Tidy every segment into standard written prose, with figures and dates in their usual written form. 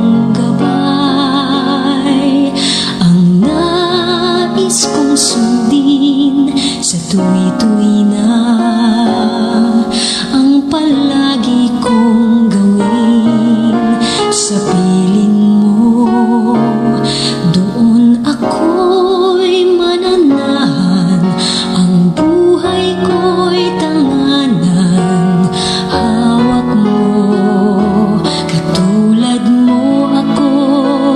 iyong gabay ang nais kong sundin sa tuwi-tuwi na ang palagi kong gawin sa piling mo. Doon ako'y mananahan, ang buhay ko'y tanganan. Hawak mo, katulad mo ako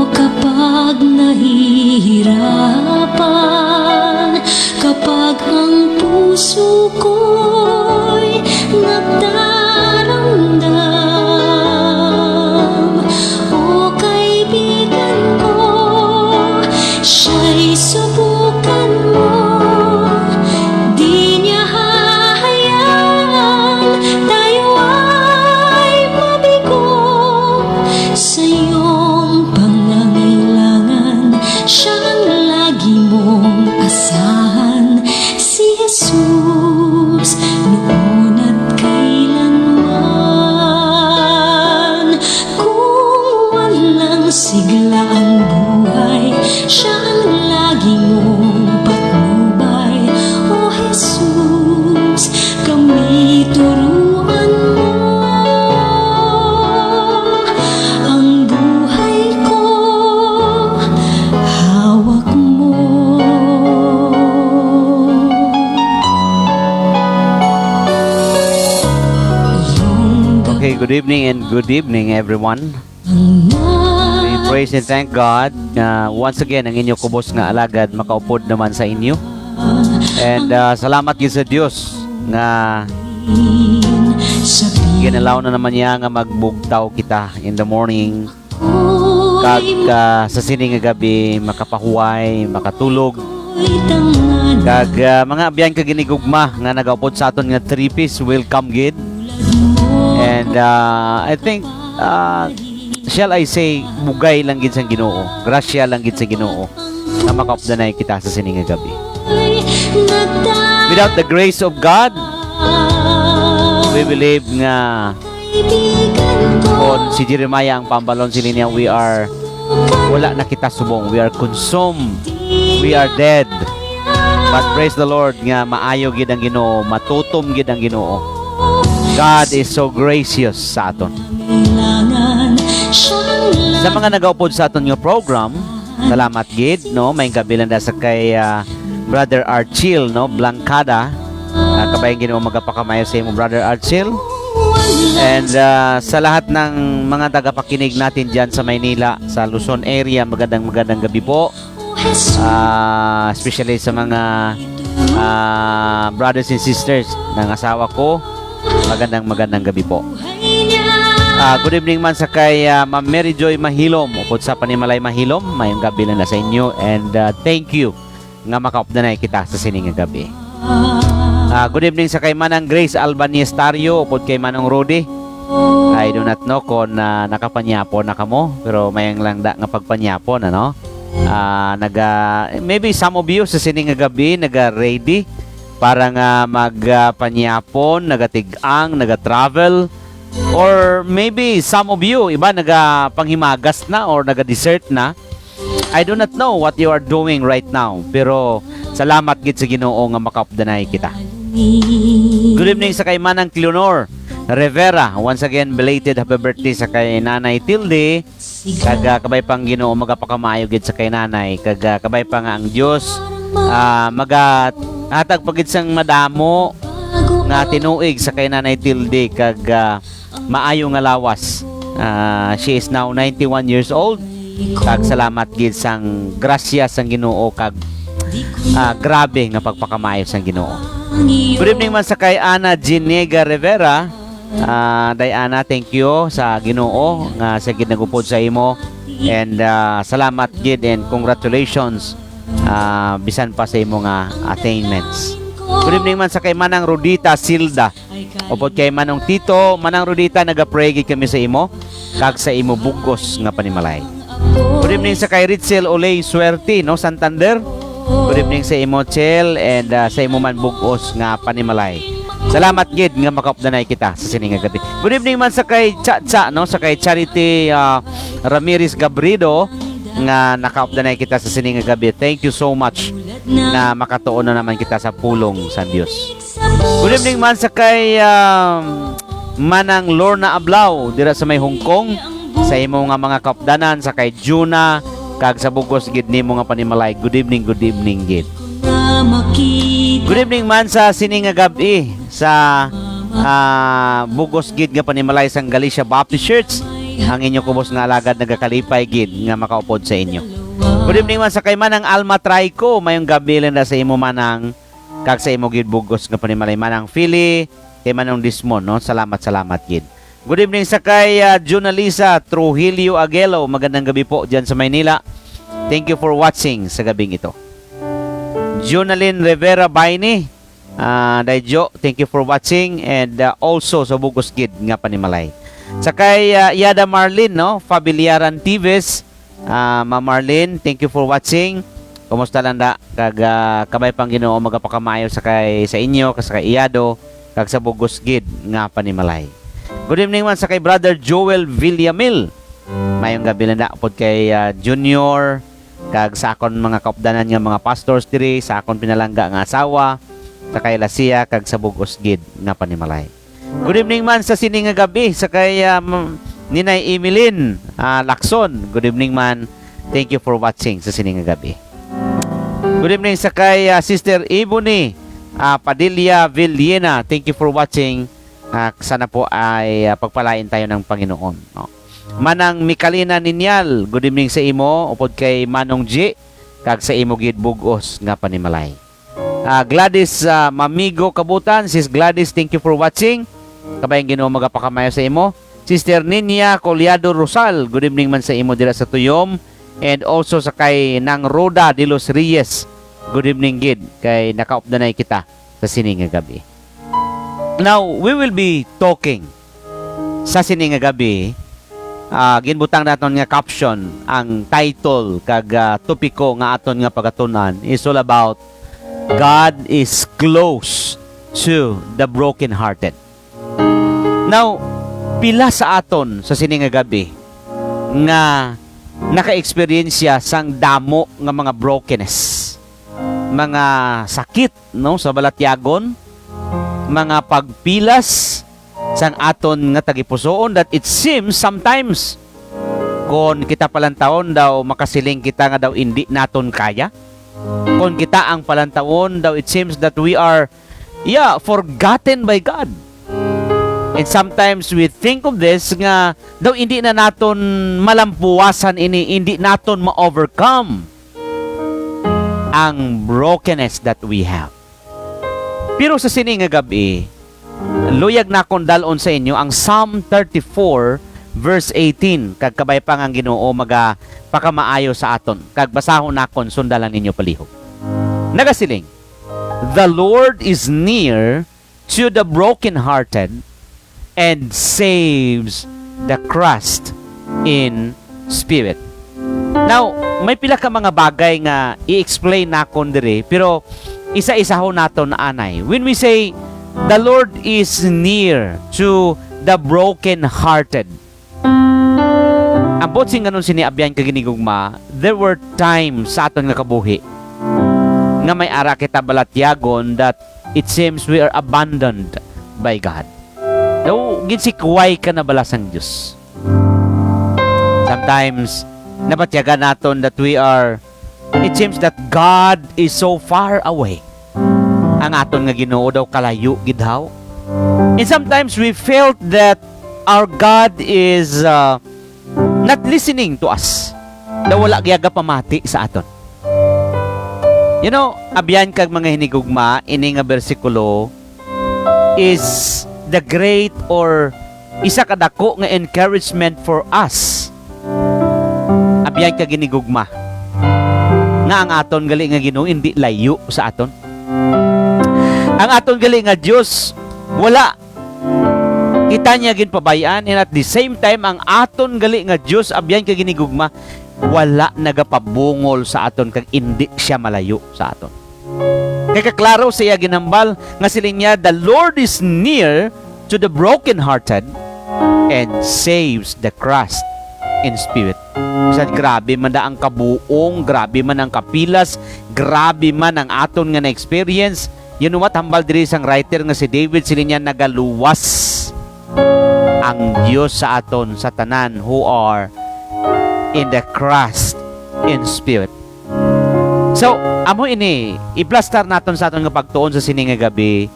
kapag nahihirapan, kapag ang puso ko'y nagdaramdam. O kaibigan ko, siya'y subukan mo, di niya hahayaan tayo ay mabigo. Sa iyong pangangailangan, siyang lagi mong asahan, si Jesus, noon at kailanman. Kung walang sigla ang buhay, siya ang lagi mong patnubay. O Jesus, kami turuan mo, ang buhay ko hawak mo. Okay, good evening everyone. Ang We praise and thank God once again ang inyo kubos nga alagad makaupod naman sa inyo. And salamat gyud sa Dios nga sa ginalaw na naman niya nga magbugtaw kita in the morning kag sa sini nga gabi makapahuway, makatulog kag mga abyan ka ginigugma nga nagaupod sa aton nga 3-piece welcome gid. And I think shall I say bugay lang gid sa Ginoo, grasya lang gid sa Ginoo na makaupdanay kita sa sini nga gabi. Without the grace of God, we believe nga kung si Jeremiah ang pambalon sila niya, wala na kita subong, we are consumed, we are dead. But praise the Lord nga maayo gid ang Ginoo, matutom gid ang Ginoo. God is so gracious sa aton. Sa mga nagaupod sa aton nga program, salamat gid, no? May gabi lang sa kay Brother Archil, no? Blancada. Kabayan Ginoo magapakamayo sa imo, Brother Archil. And sa lahat ng mga tagapakinig natin diyan sa Maynila, sa Luzon area, magandang gabi po. Especially sa mga brothers and sisters ng asawa ko, magandang gabi po. Good evening man sa kay Ma'am Mary Joy Mahilom, upod sa Panimalay Mahilom, mayong gabi na sa inyo. And thank you nga makaupdanay kita sa sining nga gabi. Good evening sa kay Manang Grace Albaniestario, upod kay Manong Rudy. I do not know kung nakapanyapon na kamo, pero mayang lang da nga pagpanyapon, ano? Maybe some of you sa sining nga gabi naga-ready para nga magpanyapon, nagatigang, naga-travel, or maybe some of you iba nagapanghimagas na or naga-dessert na. I do not know what you are doing right now, pero salamat gid sa Ginoo nga makaupdanay kita. Good evening sa kay Manang Cleonor Rivera. Once again, belated happy birthday sa kay Nanay Tilde. Kag kabay pang Ginoo magapakamayo gid sa kay Nanay. Kag kabay pa nga ang Dios hatag pagid sang madamo nga tinuig sa kay Nanay Tilde kag maayo nga lawas. She is now 91 years old. Kag salamat gid sang grasya sang Ginoo kag grabe nga pagpakamayo sang Ginoo. Good evening man sa kay Ana Ginega Rivera. Diana, thank you sa Ginoo nga sa gid nagupod sa imo. And salamat gid and congratulations bisan pa sa imo nga attainments. Good evening man sa kay Manang Rodita Silda. Upod kay Manong Tito, Manang Rodita, naga-pray gid kami sa imo kag sa imo bugos nga panimalay. Good evening sa kay Ritzel Olay Suerte, no, Santander. Good evening sa imo Chel and sa imo man bugos nga panimalay. Salamat gid nga makaupdanay kita sa sining nga gabi. Good evening man sa kay Cha no, sa kay Charity Ramirez Gabrido nga nakaupdanay kita sa sining nga gabi. Thank you so much na makatuon na naman kita sa pulong sa Dios. Good evening man sa kay Manang Lorna Ablao dira sa may Hong Kong, sa imo nga mga kaupdanan, sa kay Juna kag sa bugos gid nimo nga panimalay. Good evening gid. Good evening man sa sining nga gabi sa bugos gid nga panimalay sang Galicia Baptist Church. Ang inyo kubos nga alagad nagakalipay gid nga makaupod sa inyo. Good evening man sa kay Manang Alma Traico, mayong gabi lang na sa imo manang kag sa imo gid bugos nga panimalay. Manang Philly, kay Manong Dismon, no? Salamat gid. Good evening sa kay Junalisa Trujillo Aguelo. Magandang gabi po diyan sa Maynila. Thank you for watching sa gabing ito. Junalyn Rivera Baini, Daijo, thank you for watching, and also sa bugos gid nga panimalay. Sa kay Yada Marlene, no? Fabiliaran Tives, Ma Marlene, thank you for watching. Kumusta lang da? Kag kabay pang Ginoo magapakamayo sa inyo, sa kay Iyado, kag sa bugos gid nga panimalay. Good evening man sa kay Brother Joel Villamil. Mayong gabi lang da pod kay Junior, kag sa akon mga kaupdanan nga mga pastors diri, sa akon pinalangga nga asawa, sa kay Lasia, kag sa bugos gid nga panimalay. Good evening man sa sining nga gabi sa kay Ninay Emilyn Lacson. Good evening man. Thank you for watching sa sining nga gabi. Good evening sa kay Sister Ebony Padilla Villena. Thank you for watching. Sana po ay pagpalain tayo ng Panginoon, no? Manang Mikalina Ninyal, good evening sa imo. Upod kay Manong G, kag sa imo gid bugos nga panimalay. Gladys Mamigo Kabutan, Sis Gladys, thank you for watching. Kabayang Ginoo magapakamayo sa imo. Sister Ninya Colyado Rosal, good evening man sa imo dira sa Tuyom. And also sa kay Nang Roda de los Reyes, good evening gid, kay nakaupdanay kita sa sining nga gabi. Now, we will be talking sa sining nga gabi. Ginbutang naton nga caption, ang title kag topiko nga aton nga pagatunan is all about God is close to the brokenhearted. Now, pila sa aton sa sining nga gabi nga naka-eksperyensya sang damo nga mga brokenness, mga sakit, no, sa balatyagon, mga pagpilas sang aton nga tagipusoon, that it seems sometimes kon kita palantaon daw makasiling kita nga daw hindi naton kaya. Kon kita ang palantaon daw it seems that we are forgotten by God. And sometimes we think of this nga daw hindi na naton malampuasan ini, hindi naton ma-overcome ang brokenness that we have. Pero sa sining nga gabi, luyag na akong dalon sa inyo ang Psalm 34 verse 18, kag kabay pang ang Ginoo pakamaayo sa aton, kag basahon nakon sundalan ninyo palihog. Nagasiling, the Lord is near to the brokenhearted and saves the crushed in spirit. Now, may pila ka mga bagay nga i-explain nakon diri, pero isa-isa ho naton na anay. When we say the Lord is near to the broken-hearted, ambot sing ganun siniabyan kaginigugma, there were times sa aton nga kabuhi nga may ara kita balatyagon that it seems we are abandoned by God. Daw ginsikway ka na bala sang Diyos. Sometimes nabatyagan naton that it seems that God is so far away. Ang aton nga Ginoo daw kalayo gidhaw. And sometimes we felt that our God is not listening to us. Daw wala giyaga pamati sa aton. You know, abyan kag mga hinigugma, ini nga bersikulo is the great or isa kadako nga encouragement for us. Abyan kag hinigugma nga ang aton gali nga Ginoo hindi layo sa aton. Ang aton gali nga Dios wala kita niya ginpabayaan, and at the same time ang aton gali nga Dios abyan kag hinigugma wala nagapabungol sa aton kag hindi siya malayo sa aton. Kaya kaklaro sa iya ginambal nga siling niya, the Lord is near to the brokenhearted and saves the crushed in spirit. Sa grabe man na ang kabuong, grabe man ang kapilas, grabe man ang aton nga na-experience. You know what? Hambal diri sang writer nga si David, siling niya, nagaluwas ang Diyos sa aton sa tanan who are in the crushed in spirit. So, amo ini, i-plaster naton sa aton nga pagtuon sa sining nga gabi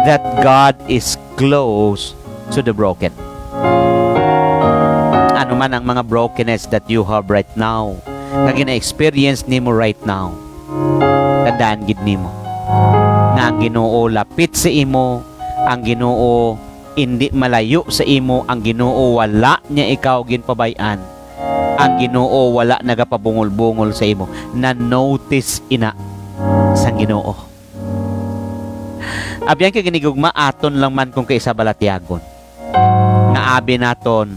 that God is close to the broken. Ano man ang mga brokenness that you have right now, nga gina-experience nimo right now, tandaan gid nimo nga ang Ginoo lapit sa imo, ang Ginoo hindi malayo sa imo, ang Ginoo wala niya ikaw ginpabayan, ang Ginoo wala nagapabungol-bungol sa imo. Na-notice ina sang Ginoo. Abyan ka ginigugma, aton lang man kung kaisa balatyagon. Nga abi naton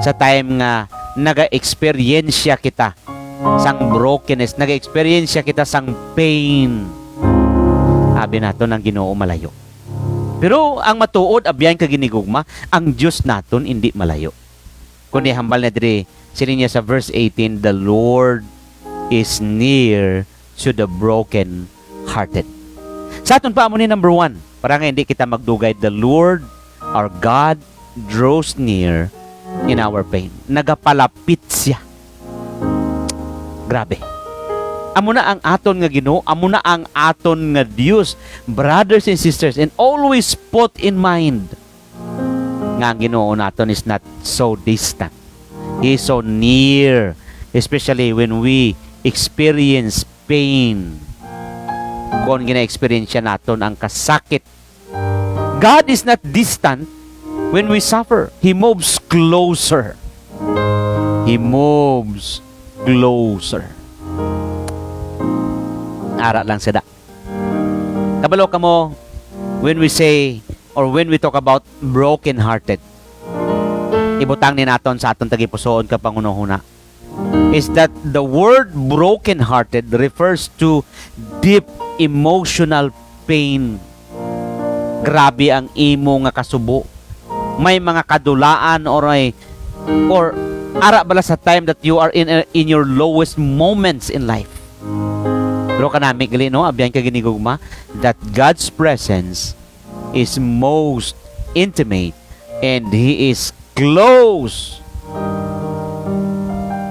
sa time nga naga-experiensya kita sang brokenness, naga-experiensya kita sang pain. Abi naton ang Ginoo malayo. Pero ang matuod, abyan ka ginigugma, ang Diyos naton hindi malayo. Kundi hambal na diri, sinin niya sa verse 18, the Lord is near to the broken hearted. Sa aton pa mo ni number 1, para nga hindi kita magdugay, the Lord, our God, draws near in our pain. Nagapalapit siya. Grabe. Amo na ang aton nga Ginoo, amo na ang aton nga Dios, brothers and sisters, and always put in mind nga ang Ginoo naton is not so distant. He is so near, especially when we experience pain. Kung gina-experience naton ang kasakit. God is not distant when we suffer. He moves closer. He moves closer. Ara lang sada. Kabalo ka mo when we say or when we talk about broken-hearted, ibutang ni naton sa aton tagipusoon ka pangunahuna, is that the word broken-hearted refers to deep emotional pain. Grabe ang imo nga kasubo. May mga kadulaan or ara bala sa time that you are in your lowest moments in life. Pero kanami gali no, abyan ka ginigugma that God's presence is most intimate and He is close.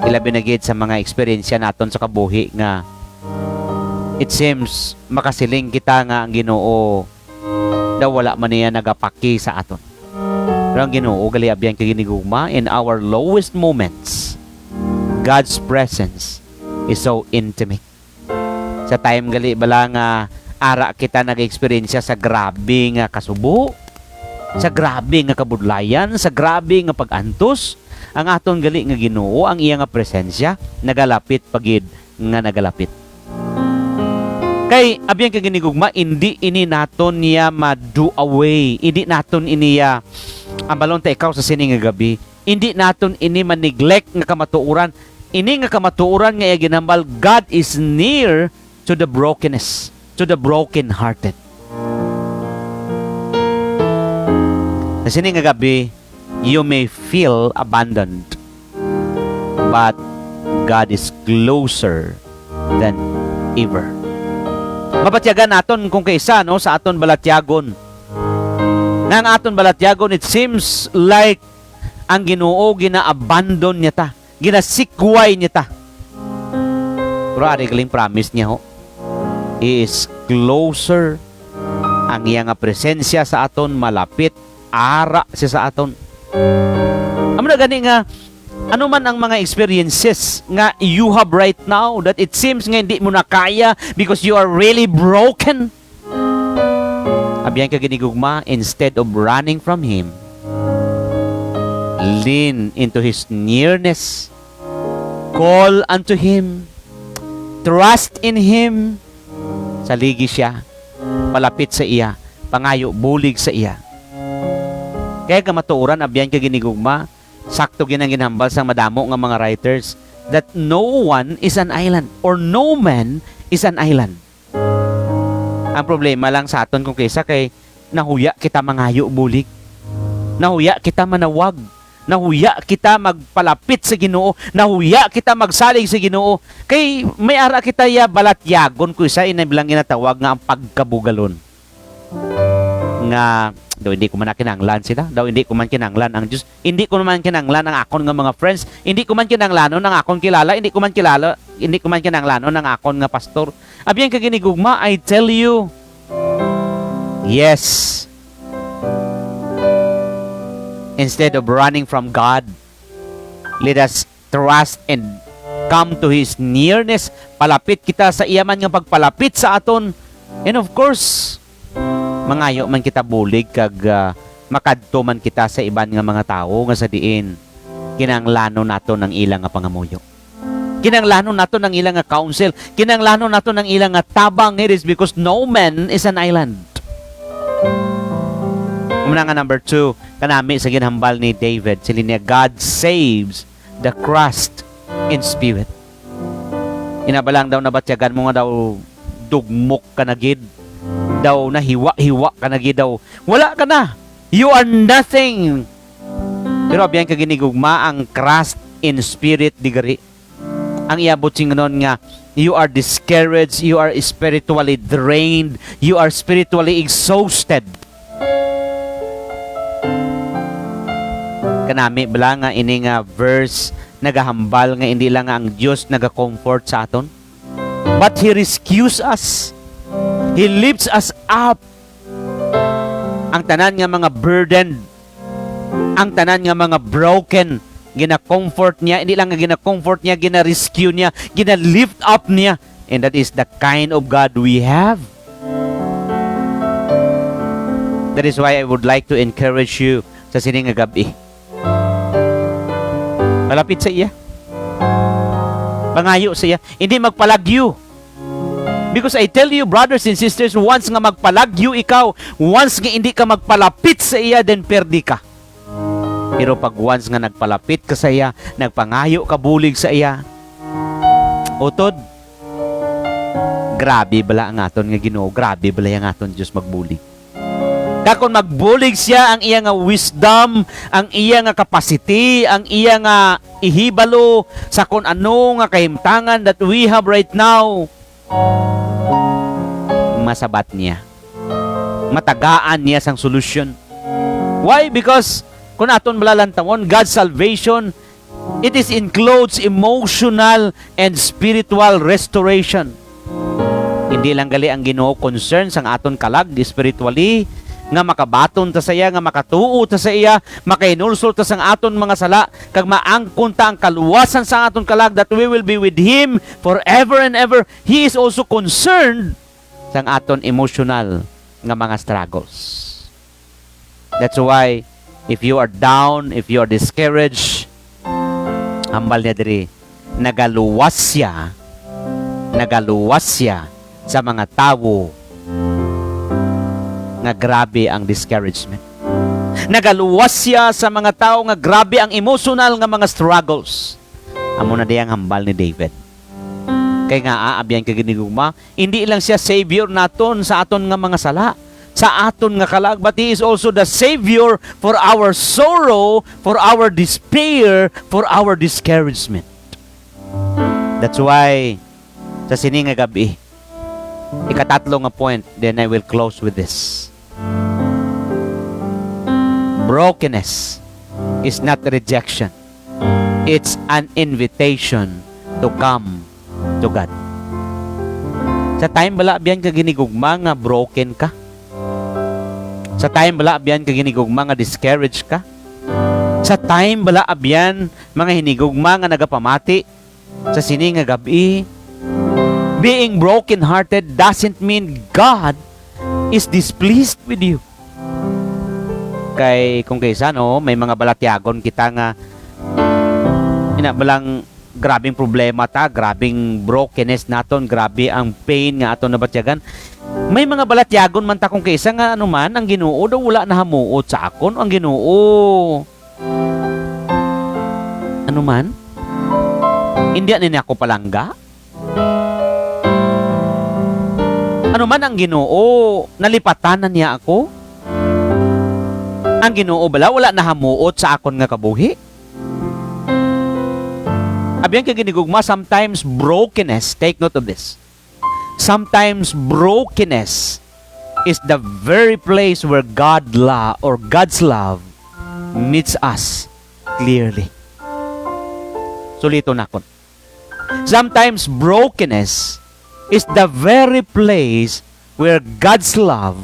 Ilabi na gid sa mga eksperyensya naton sa kabuhi nga it seems makasiling kita nga ang Ginoo daw wala man niya nagapaki sa aton. Pero ang Ginoo gali abyan ka ginigugma, in our lowest moments God's presence is so intimate. Sa time gali bala nga ara kita nag-experience sa grabe nga kasubo, sa grabe nga kabudlayan, sa grabe nga pagantos, ang aton gali nga Ginoo, ang iya nga presensya nagalapit pagid nga nagalapit. Kay abyan ka ginigugma, hindi ini naton niya ma-do away, hindi naton iniya ang balon ta ikaw sa sining nga gabi, hindi naton ini ma-neglect nga kamatuoran. Ini nga kamatuoran nga iya ginambal, God is near to the brokenness, to the broken-hearted. Sa sining nga gabi, you may feel abandoned, but God is closer than ever. Mapatyagan naton kung kaisa no, sa aton balatyagon. Nang aton balatyagon, it seems like ang Ginoo gina-abandon niya ta, ginasikway niya ta. Pero ari galing promise niya ho. He is closer. Ang iya nga presensya sa aton malapit, ara siya sa aton. Amo na gani nga ano man ang mga experiences nga you have right now that it seems nga hindi mo na kaya because you are really broken. Abyan ka ginigugma, instead of running from Him, lean into His nearness, call unto Him, trust in Him. Saligi siya, palapit sa iya, pangayo, bulig sa iya. Kaya kamatuoran, abyan ka ginigugma, sakto ginang ginhambal sa madamo nga mga writers that no one is an island or no man is an island. Ang problema lang sa aton kung kaysa kay nahuya kita mangayo bulig. Nahuya kita manawag. Nahuya kita magpalapit sa Ginoo. Nahuya kita magsalig sa Ginoo. Kay may ara kita ya balatyagon ko isa inabilang ginatawag nga ang pagkabugalon. Nga daw hindi ko man kinanglan sila. Daw hindi ko man kinanglan ang Diyos. Hindi ko man kinanglan ang akon nga mga friends. Hindi ko man kinanglanon ang akon kilala. Hindi ko man kinanglanon ang akon nga pastor. Abyan ka ginigugma, I tell you, yes. Instead of running from God, let us trust and come to His nearness. Palapit kita sa iyaman nga pagpalapit sa aton. And of course, mangayo man kita bulig kag makadto man kita sa iban nga mga tao nga sa diin kinanglanon nato ng ilang nga pangamuyo. Kinanglanon nato ng ilang nga counsel. Kinanglanon nato ng ilang nga tabang. It is because no man is an island. Umuna nga number 2, kanami sa ginhambal ni David, sila niya, God saves the crushed in spirit. Inabalang daw nabatyagan mo nga daw dugmok ka na gid. Daw nahiwa-hiwa ka na gid daw. Wala ka na. You are nothing. Pero abyan ka ginigugma ang crushed in spirit digari. Ang iabot singanon nga, you are discouraged, you are spiritually drained, you are spiritually exhausted. Kanami bala nga ini nga verse nagahambal nga hindi lang ang Dios naga-comfort sa aton, but He rescues us. He lifts us up. Ang tanan nga mga burden, ang tanan nga mga broken, gina-comfort niya. Hindi lang nga gina-comfort niya, gina-rescue niya, gina-lift up niya. And that is the kind of God we have. That is why I would like to encourage you sa sining nga gabi. Malapit sa iya. Pangayo sa iya. Hindi magpalagyo. Because I tell you, brothers and sisters, once nga magpalagyo ikaw, once nga hindi ka magpalapit sa iya, then perdi ka. Pero pag once nga nagpalapit ka sa iya, nagpangayo ka bulig sa iya, utod, grabe bala ang aton nga Ginoo, grabe bala ang aton Diyos magbulig. Kakon magbulig siya, ang iya nga wisdom, ang iya nga capacity, ang iya nga ihibalo sa kung ano nga kahimtangan that we have right now, masabat niya. Matagaan niya sang solusyon. Why? Because kung aton malalantawon, God's salvation, it is includes emotional and spiritual restoration. Hindi lang gali ang Ginoo concern sang aton kalag spiritually, nga makabaton ta sa iya, nga makatuo ta sa iya, makainulsol ta sang aton mga sala, kag maangkon ta ang kaluwasan sa aton kalag, that we will be with Him forever and ever. He is also concerned sang aton emotional nga mga struggles. That's why if you are down, if you are discouraged, hambal niya diri, nagaluwas siya sa mga tao nga grabe ang discouragement. Nagaluwas siya sa mga tao nga grabe ang emotional nga mga struggles. Amo na diyang hambal ni David. Kaya nga aabyan ka ginigugma, hindi lang siya savior naton sa aton nga mga sala, sa aton nga kalag, but He is also the Savior for our sorrow, for our despair, for our discouragement. That's why sa sining nga gabi, ikatatlo nga point, then I will close with this. Brokenness is not rejection. It's an invitation to come to God. Sa time bala biyan ka ginigugma nga broken ka. Sa time bala abyan ka ginigugma nga discouraged ka. Sa time bala abyan mga hinigugma nga nagapamati sa sini nga gabi. Being broken-hearted doesn't mean God is displeased with you. Kay kung kaysa no, may mga balatyagon kita nga inabalang grabing problema ta, grabing brokenness naton, grabe ang pain nga aton nabatyagan. May mga balatyagon man ta kung kaysa nga ano man, ang Ginoo daw wala na hamuot sa akon. Ang Ginoo ano man, hindi ani ako palangga. Ano man ang Ginoo, nalipatanan niya ako. Ang Ginoo bala wala nahamuot sa akon nga kabuhi. Abyan kay ginigugma, sometimes brokenness, take note of this. Sometimes brokenness is the very place where God's love meets us clearly. Sulito na kon. Sometimes brokenness is the very place where God's love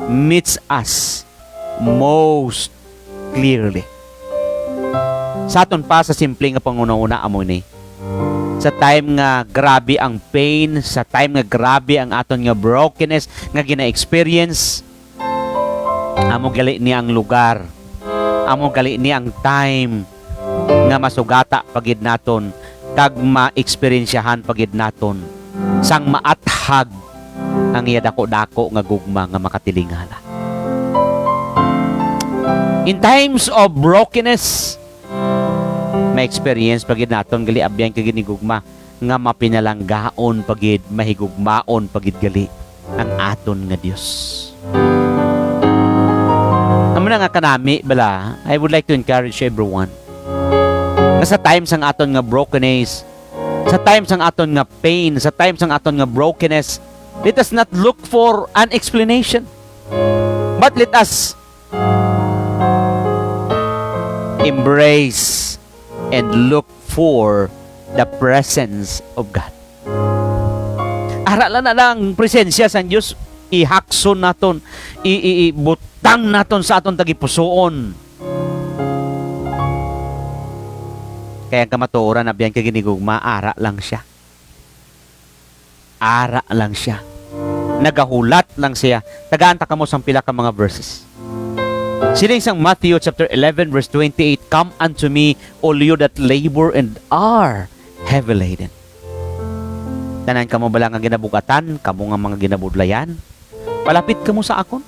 meets us most clearly. Sa aton pa sa simple nga panguna-una amo ni. Sa time nga grabe ang pain, sa time nga grabe ang aton nga brokenness nga gina-experience, amo gali ni ang lugar, amo gali ni ang time nga masugata pagid naton kag ma-experiensyahan pagid naton sang maathag ang iya dako-dako nga gugma nga makatilingala. In times of brokenness, ma-experience pagid naton gali abyan kag ginigugma nga mapinalanggaon pagid mahigugmaon pagid gali ang aton nga Dios. Amo na nga kanami bala, I would like to encourage everyone nga sa times ang aton nga brokenness, sa times ang aton nga pain, sa times ang aton nga brokenness, let us not look for an explanation, but let us embrace and look for the presence of God. Aralan na lang presensya sa Diyos, ihakson naton, ibutang naton sa aton tagipusoon. Kaya ang kamatuoran na biyan kaginigugma, ara lang siya. Ara lang siya. Nagahulat lang siya. Tagaanta ka mo sa pila ka mga verses. Siling sang Matthew chapter 11 verse 28, "Come unto me, all you that labor and are heavy laden." Tanan kamo bala nga ginabugatan, kamo nga mga ginabudlayan. Palapit kamo sa akon.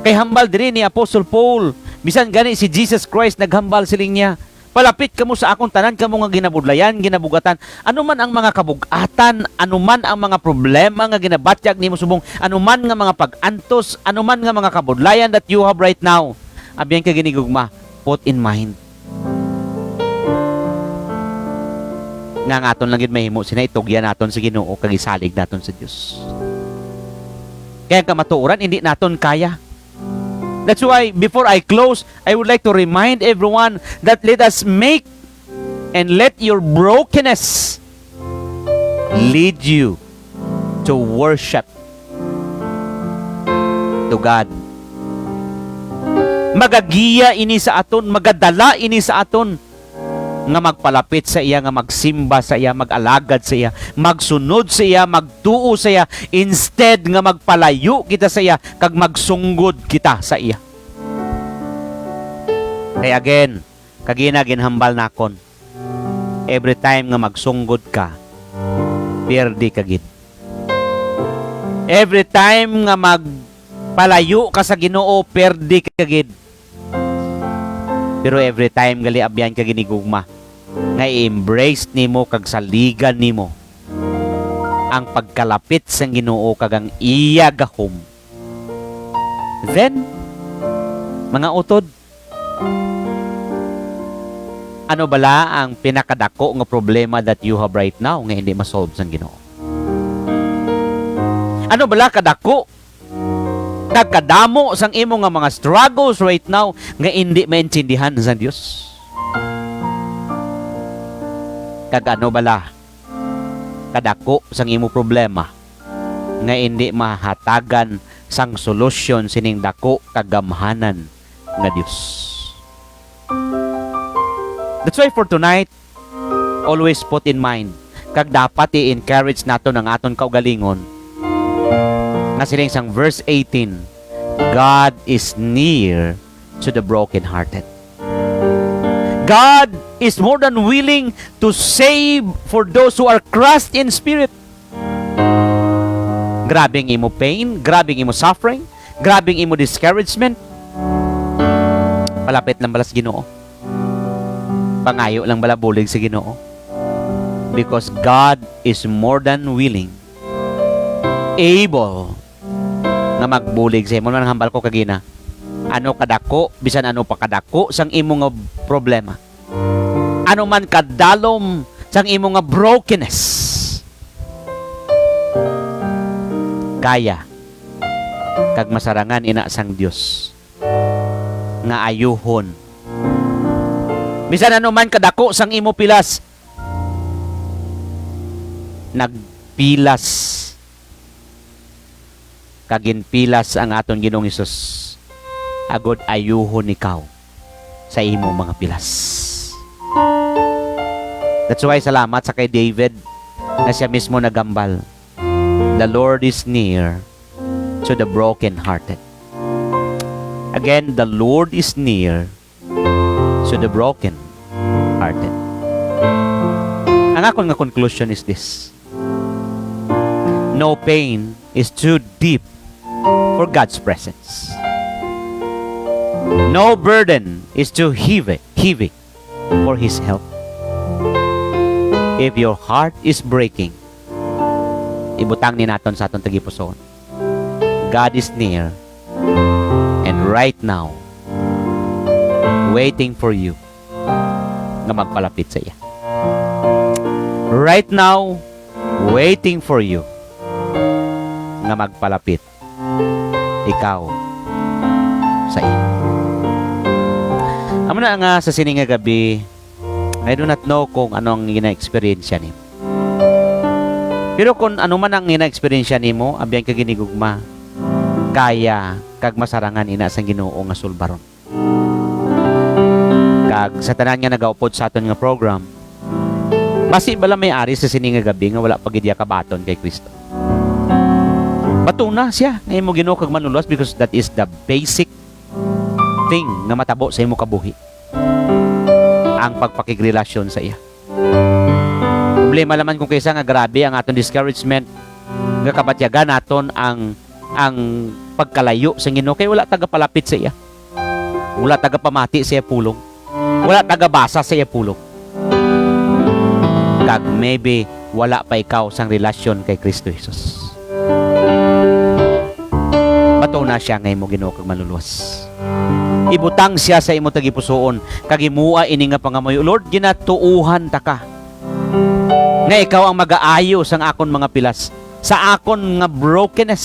Kay hambal diri ni Apostle Paul, bisan gani si Jesus Christ naghambal siling niya. Palapit kamo sa akon tanan kamo nga ginabudlayan, ginabugatan. Ano man ang mga kabugatan, ano man ang mga problema nga ginabatyag nimo subong, ano man nga mga pag-antos, ano man nga mga kabudlayan that you have right now. Abyan ka ginigugma, put in mind. Nga aton lang gid mahimo sina itugyan naton sa Ginoo kag isalig naton sa Dios. Kaya kamatuoran hindi naton kaya. That's why, before I close, I would like to remind everyone that let us make and let your brokenness lead you to worship to God. Magagiya ini sa aton, magadala ini sa aton, nga magpalapit sa iya, nga magsimba sa iya, mag-alagad sa iya, magsunod sa iya, magtuo sa iya, instead nga magpalayo kita sa iya, kag magsunggod kita sa iya. Kaya again, kagina ginhambal nakon, every time nga magsunggod ka, perdi kagid. Every time nga magpalayo ka sa Ginoo, perdi kagid. Pero every time gali abyan ka ginigugma, nga i-embrace nimo kag saligan nimo ang pagkalapit sa Ginoo kag ang iya gahom. Then, mga utod, ano bala ang pinakadako nga problema that you have right now nga hindi masolve sa Ginoo? Ano bala kadako nagkadamo sang imo nga mga struggles right now nga hindi maintindihan sa Dios? Kag ano bala kadako sang imo problema nga hindi mahatagan sang solusyon sining dako kagamhanan nga Dios? That's why for tonight, always put in mind, kag dapat i-encourage naton ang aton kaugalingon nga siling sang verse 18, God is near to the brokenhearted. God is more than willing to save for those who are crushed in spirit. Grabing imo pain, grabing imo suffering, grabing imo discouragement, palapit lang balas Ginoo. Pangayo lang bala bulig sa Ginoo. Because God is more than willing able nga magbulig sa imo. Man hambal ko kagina. Ano kadako, bisan ano pa kadako sang imo nga problema. Ano man kadalom sang imo nga brokenness. Kaya kag masarangan ina sang Dios nga ayuhon. Bisan ano man kadako sang imo pilas, nagpilas kaginpilas ang aton Ginoong Hesus agod ayuhon ikaw sa imo mga pilas. That's why salamat sa kay David na siya mismo nagambal. The Lord is near to the broken-hearted. Again, the Lord is near to the broken-hearted. Ang akong nga conclusion is this. No pain is too deep for God's presence. No burden is too heavy for His help. If your heart is breaking, ibutang ni naton sa aton tagipuson. God is near and right now waiting for you nga magpalapit sa iya. Right now waiting for you nga magpalapit ikaw sa iya. Amo na nga sa sining nga gabi, I do not know kung ano ang gina-experience ni. Pero kung ano man ang gina-experience nimo, abyan ka ginigugma, kaya kag masarangan ina sang Ginoo nga sulbaron. Kag sa tanan nga nagaupod sa aton nga program, basi bala may ari sa sining nga gabi nga wala pa gid kabaton kay Kristo. Batuna siya nga imo Ginoo kag manuluwas because that is the basic thing nga matabo sa imo kabuhi. Ang pagpakigrelasyon sa iya. Problema naman kung kaysa nga grabe ang aton discouragement nga kabatyagan naton ang pagkalayo sa Ginoo kay wala tagapalapit sa iya. Wala tagapamati sa iya pulong. Wala tagabasa sa iya pulong. Kag maybe wala pa ikaw sang relasyon kay Kristo Jesus. Bato na siya nga imo Ginoo kag manluluwas. Ibutang siya sa imo tagipusoon kag imua ini nga pangamoy. Lord, ginatuuhan ta ka nga ikaw ang mag-aayo sang akon mga pilas sa akon nga brokenness.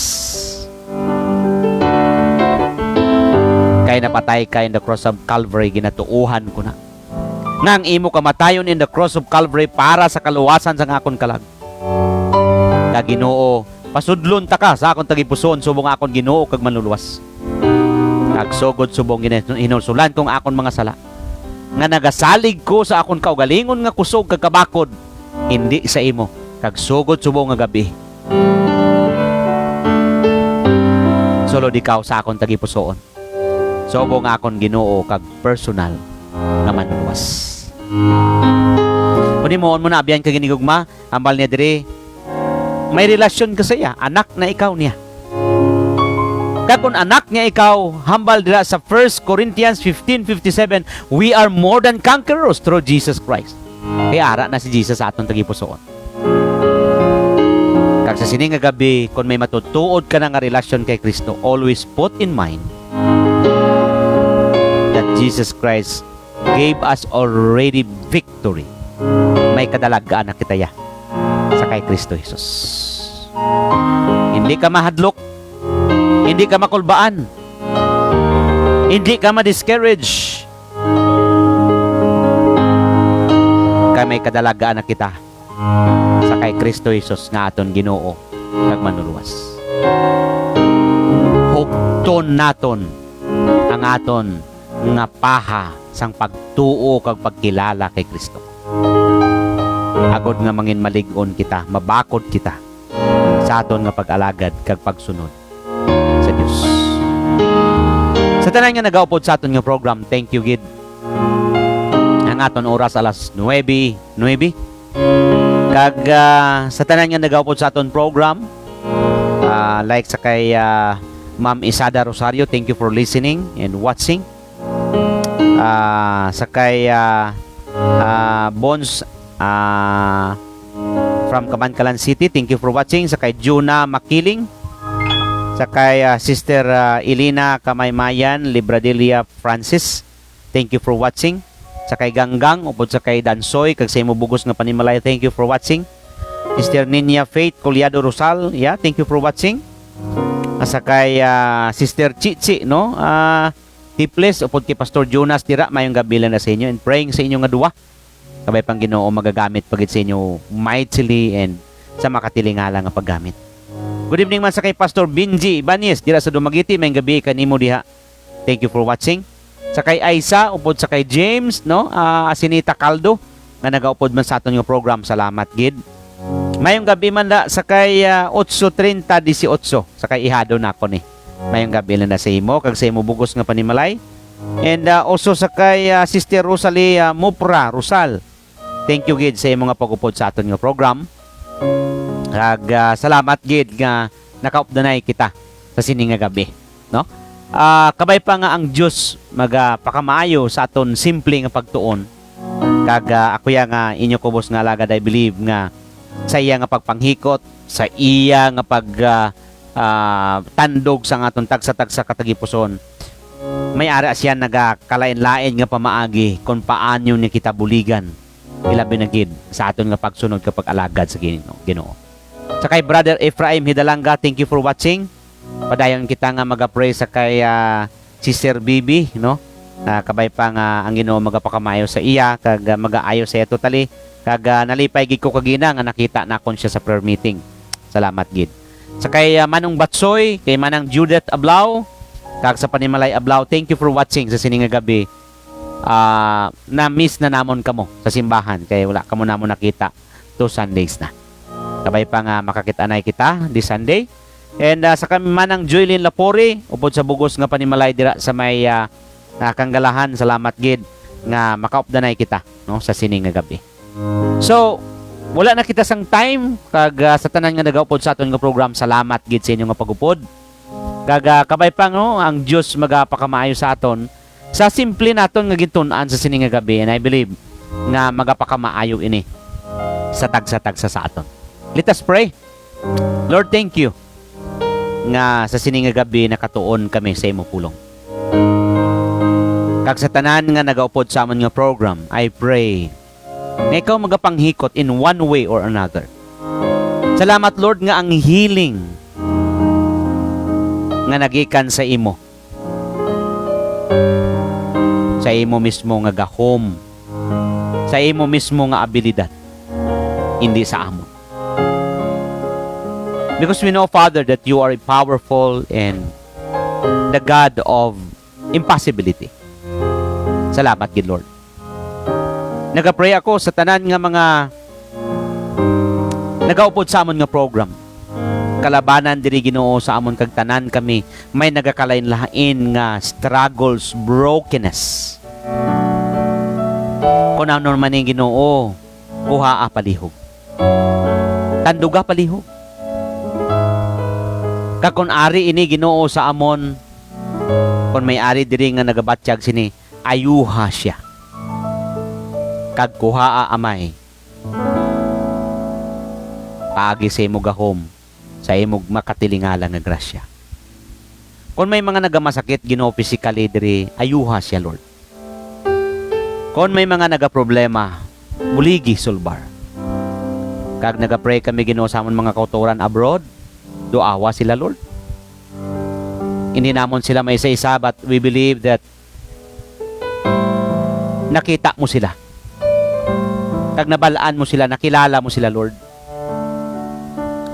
Kay napatay ka in the cross of Calvary, ginatuuhan ko na nga ang imo kamatayon in the cross of Calvary para sa kaluwasan sang akon kalag. Kag Ginoo, pasudlon ta ka sa akon tagipusoon subong akon Ginoo kag manluluwas. Kag sugod subong hinulsulan kong akon mga sala nga nagasalig ko sa akon kaugalingon nga kusog kag kabakod hindi sa imo kag sugod subong nga gabi sulod ikaw sa akon tagipusoon subong akon Ginoo kag personal nga manluwas. Kuni moon mo na abyan kag ginigugma ambal niya dire may relasyon ka sa iya, anak na ikaw niya. Kung anak niya ikaw, hambal dira sa 1 Corinthians 15:57, we are more than conquerors through Jesus Christ. Kaya ara na si Jesus sa aton tagipusoon. Kag sa sining nga gabi, kung may matutuod ka na nga relasyon kay Kristo, always put in mind that Jesus Christ gave us already victory. May kadalagaan na kita ya sa kay Kristo Jesus. Hindi ka mahadlok, hindi ka makulbaan, hindi ka ma-discourage. Kay may kadalagaan na kita sa kay Kristo Jesus nga aton Ginoo kag manluluwas. Hugton naton ang aton nga paha sang pagtuo kag pagkilala kay Kristo. Agod nga mangin malig-on kita, mabakod kita sa aton nga pag-alagad kag pagsunod sa Dios. Sa tanan nga nagaupod sa aton nga program, thank you gid. Ang aton oras alas 9:09. Kag sa tanan nga nagaupod sa aton program, like sa kay Ma'am Isada Rosario, thank you for listening and watching. Sa kay Bones from Kabankalan City, thank you for watching. Sa kay Juna Makiling, sa kay Sister Elena Kamaymayan Libradelia Francis, thank you for watching. Sa kay Ganggang upod sa kay Dansoy kag sa imo bugos nga panimalay, thank you for watching. Sister Ninya Faith Colyado Rosal, yeah, thank you for watching. Sa kay Sister Chichi, no, Tiples upod kay Pastor Jonas Tira, mayong gabi lang na sa inyo, and praying sa inyo nga duwa kabay pang Ginoo magagamit pagit sa inyo mightily and sa makatilingala nga paggamit. Good evening man sa kay Pastor Benji Ibanez dira sa Dumaguete, mayong gabi kanimo diha, thank you for watching. Sa kay Aisa upod sa kay James, no, Asinita Caldo nga nagaupod man sa aton nga program, salamat gid. Mayong gabi man da sa kay 8:30-18 sa kay Ihado nako ni, mayong gabi lang na sa imo kag sa imo bugos nga panimalay. And also sa kay Sister Rosalie Mupra Rosal, thank you gid sa imo nga pagupod sa aton nga program. Kag salamat gid nga nakaupdanay kita sa sini nga gabi, no? Kabay pa nga ang Dios magpakamaayo sa aton simple nga pagtuon. Kag ako ya nga inyo kubos nga alagad, I believe nga sa iya nga pagpanghikot, sa iya nga pag tandog sa aton tagsa-tagsa katagipuson, may ara siya nagakalain-lain nga pamaagi kung paanyo niya kita buligan ilabi na gid sa aton nga pagsunod kapag alagad sa Ginoo. Sa kay Brother Ephraim Hidalanga, thank you for watching. Padayon kita nga maga-pray sa kay Sister Bibi, no? Kabay pa nga ang Ginoo magapakamayo sa iya kag magaayo sa iya totally. Kag nalipay gid ko kagina nga nakita na kon siya sa prayer meeting. Salamat gid. Sa kay Manong Batsoy, kay Manang Judith Ablao, kag sa Panimalay Ablao, thank you for watching sa sining nga gabi. Na-miss na namon kamo sa simbahan kay wala kamo namon nakita 2 Sundays na. Kabay pa nga makakita-anay kita this Sunday. And sa kami Manang Joylyn Lapori upod sa bugos nga Panimalay dira sa may Kanggalahan, salamat gid nga makaupdanay kita, no, sa sining nga gabi. So wala na kita sang time kag sa tanan nga nagaupod sa aton nga program, salamat gid sa inyo nga pagupod. Kag kabay pa, no, ang Dios magapakamaayo sa aton sa simple naton nga gitun-an sa sining nga gabi, and I believe nga magapakamaayo ini sa tagsa-tagsa sa aton. Let us pray. Lord, thank you nga sa sining nga gabi nakatuon kami sa imo pulong. Kag sa tanan nga nagaupod sa amon nga program, I pray nga ikaw magapanghikot in one way or another. Salamat Lord nga ang healing nga nagikan sa imo mismo nga gahom, sa imo mismo nga abilidad, hindi sa amon. Because we know, Father, that you are powerful and the God of impossibility. Salamat gid Lord. Nagapray ako sa tanan nga mga nagaupod sa amon nga program. Kalabanan diri Ginoo sa amon kag tanan kami may nagakalain-lain nga struggles, brokenness. Kung ano man ning Ginoo, kuhaa palihog. Tanduga palihog. Kag kun ari ini Ginoo sa amon, kung may ari diri nga nagabatsyag sini, ayuha siya. Kag kuhaa amay. Paagi sa imo gahom, sa imo makatilingala nga grasya. Kung may mga nagamasakit Ginoo physically diri, ayuha siya Lord. Kung may mga nagaproblema, buligi sulbar. Kag nagapray kami Ginoo sa amon mga kauturan abroad, duawa sila Lord. Hindi namon sila may isa-isa, but we believe that nakita mo sila. Kag nabalaan mo sila, nakilala mo sila Lord.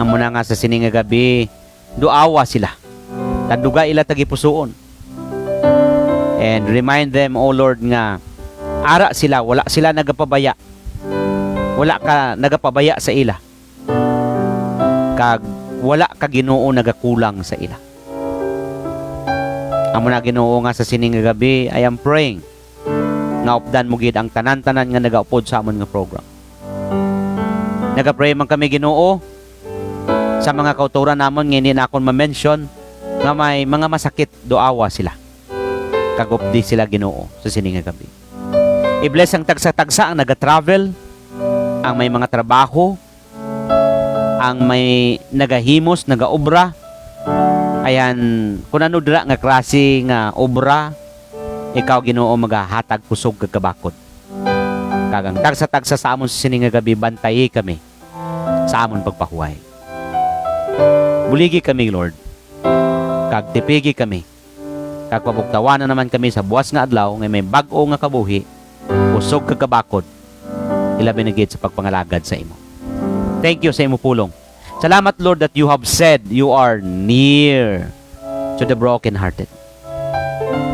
Amo na nga sa sining nga gabi, duawa sila. Tanduga ila tagipusoon. And remind them, O Lord, nga ara sila, wala sila nagapabaya. Wala ka nagapabaya sa ila. Kag wala ka Ginoo nagakulang sa ila. Amo na Ginoo nga sa sining nga gabi, I am praying nga updan mo gid ang tanan-tanan nga nagaupod sa amon nga program. Nagapray man kami Ginoo sa mga kauturan namon nga hindi na akon ma-mention nga may mga masakit, duawa sila. Kagupdi sila Ginoo sa sining nga gabi. I-bless ang tagsa-tagsa ang naga-travel, ang may mga trabaho, ang may nagahimos, nagaobra. Ayan, kung ano dira nga klase nga obra, ikaw Ginoo magahatag kusog kagabakod. Kagang tagsa-tagsa sa amon sining nga gabi bantayi kami sa amon pagpahuway. Buligi kami Lord. Kag tipigi kami. Kag pabugtawanan naman kami sa buwas nga adlaw nga may bag-o nga kabuhi, kusog kagabakod. Ilabi na gid sa pagpangalagad sa imo. Thank you sa imo pulong. Salamat Lord that you have said you are near to the brokenhearted.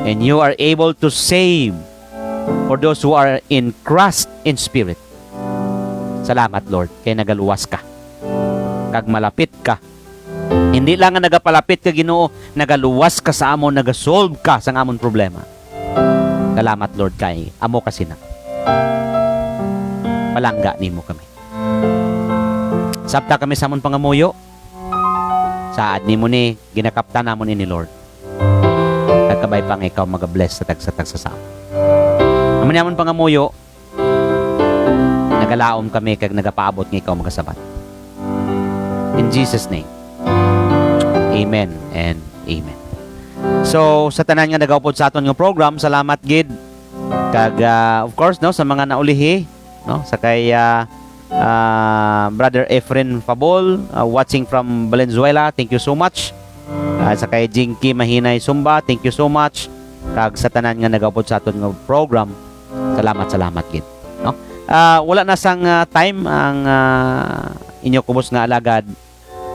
And you are able to save for those who are in crushed in spirit. Salamat Lord, kay nagaluwas ka. Kag malapit ka. Hindi lang nga nagapalapit ka Ginoo, nagaluwas ka sa amon, nagasolve ka sa amon problema. Salamat Lord kay amo kasi na. Palangga nimo kami. Sabta kami sa amon pangamuyo. Saad nimo ni ginakapta namon ini Lord. Nagkabay pang ikaw mag-bless sa tagsa-tagsa sa amon. Amon namon pangamuyo. Nagalaom kami kag nagapaabot nga ikaw magasabat. In Jesus name. Amen and amen. So sa tanan nga nagaupod sa aton nga program, salamat gid kag of course no sa mga naulihi no sa kay Brother Efren Fabol watching from Valenzuela, thank you so much. Sa kay Jinky Mahinay Sumba, thank you so much. Kag sa tanan nga nagaupod sa aton nga program, salamat gid no. Wala na sang time ang inyo kubos nga alagad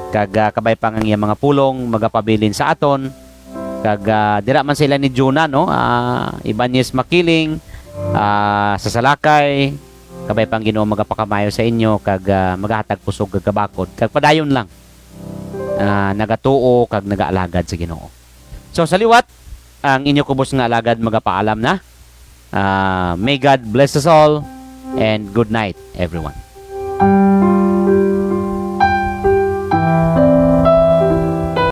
kag kabay pang ang iyang mga pulong magapabilin sa aton kag dira man sila ni Juna no, Ibanez Makiling, sa Salakay kabay pang Ginoo magapakamayo sa inyo kag magahatag pusog kag kabakod kag padayon lang nagatuo kag nagaalagad sa Ginoo. So sa liwat ang inyo kubos nga alagad magapaalam na. May God bless us all and good night everyone.